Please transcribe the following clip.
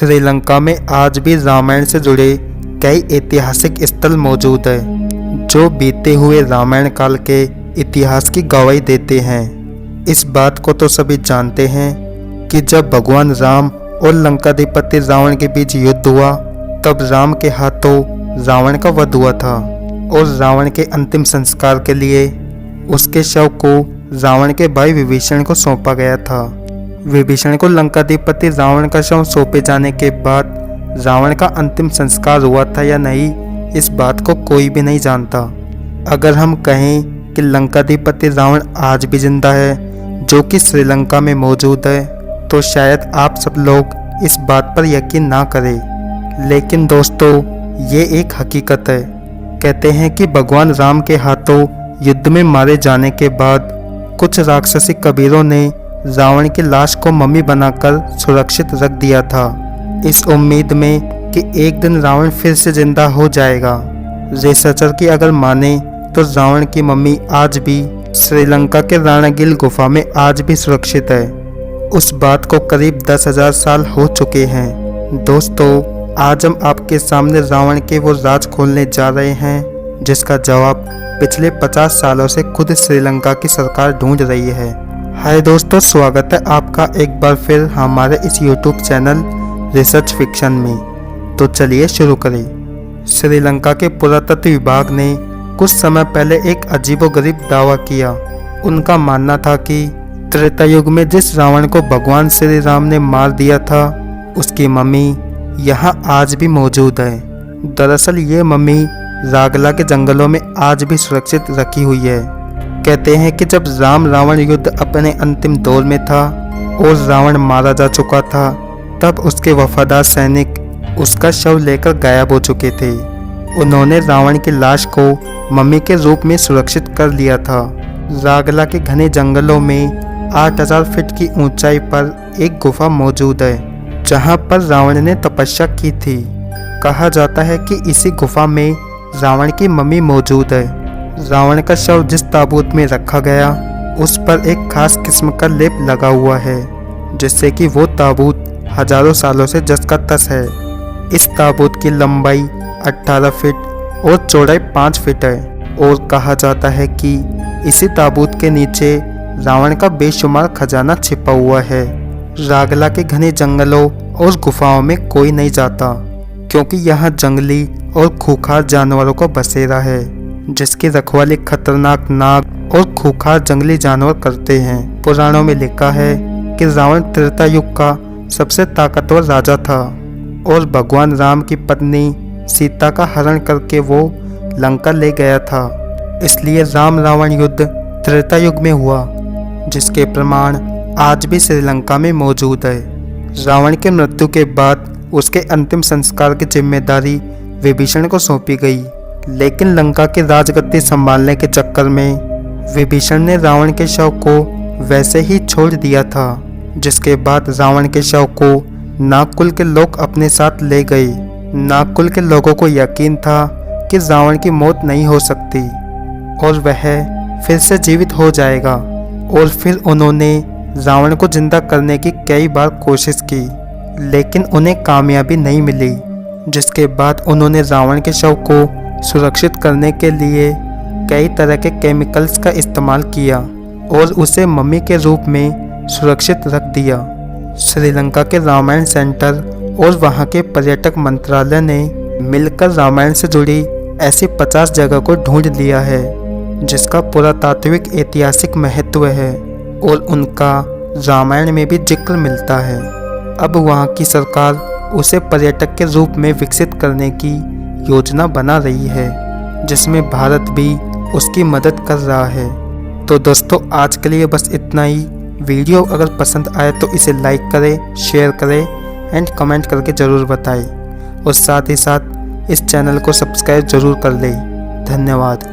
श्रीलंका में आज भी रामायण से जुड़े कई ऐतिहासिक स्थल मौजूद हैं जो बीते हुए रामायण काल के इतिहास की गवाही देते हैं। इस बात को तो सभी जानते हैं कि जब भगवान राम और लंकाधिपति रावण के बीच युद्ध हुआ तब राम के हाथों रावण का वध हुआ था और रावण के अंतिम संस्कार के लिए उसके शव को रावण के भाई विभीषण को सौंपा गया था। विभीषण को लंकाधिपति रावण का शव सौंपे जाने के बाद रावण का अंतिम संस्कार हुआ था या नहीं, इस बात को कोई भी नहीं जानता। अगर हम कहें कि लंकाधिपति रावण आज भी जिंदा है जो कि श्रीलंका में मौजूद है, तो शायद आप सब लोग इस बात पर यकीन ना करें, लेकिन दोस्तों ये एक हकीकत है। कहते हैं कि भगवान राम के हाथों युद्ध में मारे जाने के बाद कुछ राक्षसी कबीरों ने रावण की लाश को मम्मी बनाकर सुरक्षित रख दिया था, इस उम्मीद में कि एक दिन रावण फिर से जिंदा हो जाएगा। रिसर्चर की अगर माने तो रावण की मम्मी आज भी श्रीलंका के राणागिल गुफा में आज भी सुरक्षित है। उस बात को करीब 10,000 साल हो चुके हैं। दोस्तों आज हम आपके सामने रावण के वो राज खोलने जा रहे हैं जिसका जवाब पिछले 50 सालों से खुद श्रीलंका की सरकार ढूंढ रही है। हाय दोस्तों, स्वागत है आपका एक बार फिर हमारे इस YouTube चैनल रिसर्च फिक्शन में। तो चलिए शुरू करें। श्रीलंका के पुरातत्व विभाग ने कुछ समय पहले एक अजीबोगरीब दावा किया। उनका मानना था कि त्रेता युग में जिस रावण को भगवान श्री राम ने मार दिया था उसकी मम्मी यहाँ आज भी मौजूद है। दरअसल ये मम्मी रागला के जंगलों में आज भी सुरक्षित रखी हुई है। कहते हैं कि जब राम रावण युद्ध अपने अंतिम दौर में था और रावण मारा जा चुका था तब उसके वफादार सैनिक उसका शव लेकर गायब हो चुके थे। उन्होंने रावण की लाश को मम्मी के रूप में सुरक्षित कर लिया था। रागला के घने जंगलों में 8,000 फीट की ऊंचाई पर एक गुफा मौजूद है जहां पर रावण ने तपस्या की थी। कहा जाता है कि इसी गुफा में रावण की मम्मी मौजूद है। रावण का शव जिस ताबूत में रखा गया उस पर एक खास किस्म का लेप लगा हुआ है जिससे कि वो ताबूत हजारों सालों से जस का तस है। इस ताबूत की लंबाई 18 फीट और चौड़ाई 5 फीट है और कहा जाता है कि इसी ताबूत के नीचे रावण का बेशुमार खजाना छिपा हुआ है। रागला के घने जंगलों और गुफाओं में कोई नहीं जाता क्योंकि यहाँ जंगली और खूंखार जानवरों का बसेरा है जिसकी रखवाली खतरनाक नाग और खूंखार जंगली जानवर करते हैं। पुराणों में लिखा है कि रावण त्रेता युग का सबसे ताकतवर राजा था और भगवान राम की पत्नी सीता का हरण करके वो लंका ले गया था। इसलिए राम रावण युद्ध त्रेता युग में हुआ जिसके प्रमाण आज भी श्रीलंका में मौजूद है। रावण के मृत्यु के बाद उसके अंतिम संस्कार की जिम्मेदारी विभीषण को सौंपी गई, लेकिन लंका की राजगद्दी संभालने के चक्कर में विभीषण ने रावण के शव को वैसे ही छोड़ दिया था, जिसके बाद रावण के शव को नागकुल के लोग अपने साथ ले गए। नागकुल के लोगों को यकीन था कि रावण की मौत नहीं हो सकती और वह फिर से जीवित हो जाएगा, और फिर उन्होंने रावण को जिंदा करने की कई बार कोशिश की लेकिन उन्हें कामयाबी नहीं मिली, जिसके बाद उन्होंने रावण के शव को सुरक्षित करने के लिए कई तरह के केमिकल्स का इस्तेमाल किया और उसे मम्मी के रूप में सुरक्षित रख दिया। श्रीलंका के रामायण सेंटर और वहां के पर्यटक मंत्रालय ने मिलकर रामायण से जुड़ी ऐसी 50 जगह को ढूंढ लिया है जिसका पुरातात्विक ऐतिहासिक महत्व है और उनका रामायण में भी जिक्र मिलता है। अब वहां की सरकार उसे पर्यटक के रूप में विकसित करने की योजना बना रही है जिसमें भारत भी उसकी मदद कर रहा है। तो दोस्तों आज के लिए बस इतना ही। वीडियो अगर पसंद आए तो इसे लाइक करें, शेयर करें एंड कमेंट करके ज़रूर बताएं और साथ ही साथ इस चैनल को सब्सक्राइब ज़रूर कर लें। धन्यवाद।